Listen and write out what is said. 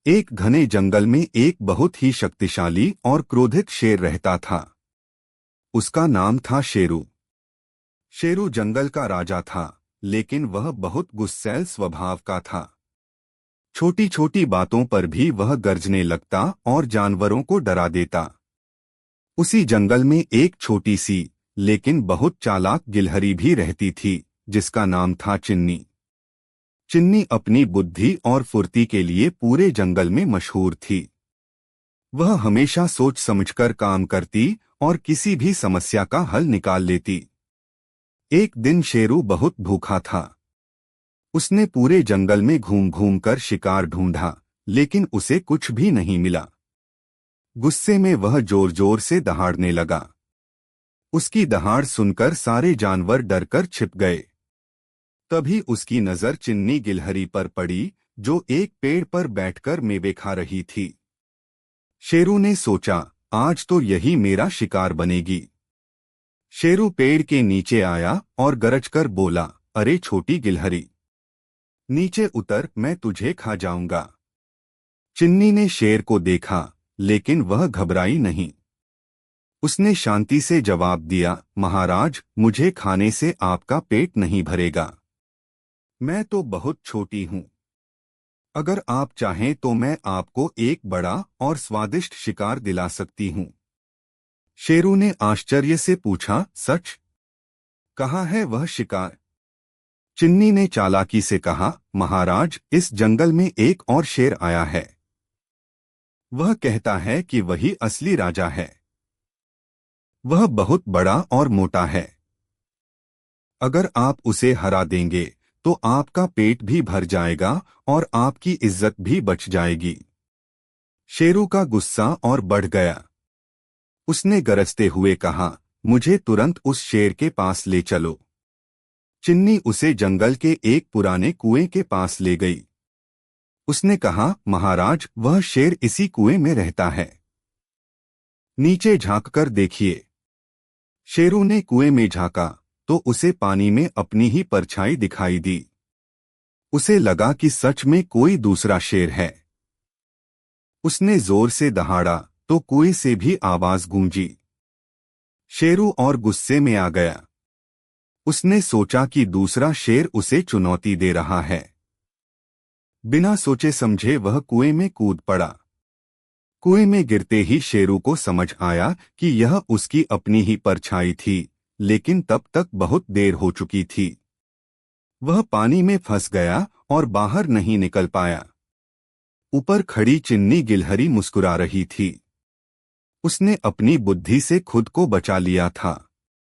एक घने जंगल में एक बहुत ही शक्तिशाली और क्रोधित शेर रहता था। उसका नाम था शेरू। शेरू जंगल का राजा था, लेकिन वह बहुत गुस्सैल स्वभाव का था। छोटी छोटी बातों पर भी वह गरजने लगता और जानवरों को डरा देता। उसी जंगल में एक छोटी सी लेकिन बहुत चालाक गिलहरी भी रहती थी, जिसका नाम था चिन्नी। चिन्नी अपनी बुद्धि और फुर्ती के लिए पूरे जंगल में मशहूर थी। वह हमेशा सोच समझकर काम करती और किसी भी समस्या का हल निकाल लेती। एक दिन शेरू बहुत भूखा था। उसने पूरे जंगल में घूम घूम कर शिकार ढूंढा, लेकिन उसे कुछ भी नहीं मिला। गुस्से में वह जोर जोर से दहाड़ने लगा। उसकी दहाड़ सुनकर सारे जानवर डरकर छिप गए। तभी उसकी नजर चिन्नी गिलहरी पर पड़ी, जो एक पेड़ पर बैठकर मेवे खा रही थी। शेरू ने सोचा, आज तो यही मेरा शिकार बनेगी। शेरू पेड़ के नीचे आया और गरजकर बोला, अरे छोटी गिलहरी, नीचे उतर, मैं तुझे खा जाऊंगा। चिन्नी ने शेर को देखा, लेकिन वह घबराई नहीं। उसने शांति से जवाब दिया, महाराज, मुझे खाने से आपका पेट नहीं भरेगा। मैं तो बहुत छोटी हूं। अगर आप चाहें तो मैं आपको एक बड़ा और स्वादिष्ट शिकार दिला सकती हूं। शेरू ने आश्चर्य से पूछा, सच? कहाँ है वह शिकार? चिन्नी ने चालाकी से कहा, महाराज, इस जंगल में एक और शेर आया है। वह कहता है कि वही असली राजा है। वह बहुत बड़ा और मोटा है। अगर आप उसे हरा देंगे तो आपका पेट भी भर जाएगा और आपकी इज्जत भी बच जाएगी। शेरू का गुस्सा और बढ़ गया। उसने गरजते हुए कहा, मुझे तुरंत उस शेर के पास ले चलो। चिन्नी उसे जंगल के एक पुराने कुएं के पास ले गई। उसने कहा, महाराज, वह शेर इसी कुएं में रहता है। नीचे झांककर देखिए। शेरू ने कुएं में झांका तो उसे पानी में अपनी ही परछाई दिखाई दी। उसे लगा कि सच में कोई दूसरा शेर है। उसने जोर से दहाड़ा तो कुएं से भी आवाज गूंजी। शेरू और गुस्से में आ गया। उसने सोचा कि दूसरा शेर उसे चुनौती दे रहा है। बिना सोचे समझे वह कुएं में कूद पड़ा। कुएं में गिरते ही शेरू को समझ आया कि यह उसकी अपनी ही परछाई थी, लेकिन तब तक बहुत देर हो चुकी थी। वह पानी में फंस गया और बाहर नहीं निकल पाया। ऊपर खड़ी चिन्नी गिलहरी मुस्कुरा रही थी। उसने अपनी बुद्धि से खुद को बचा लिया था।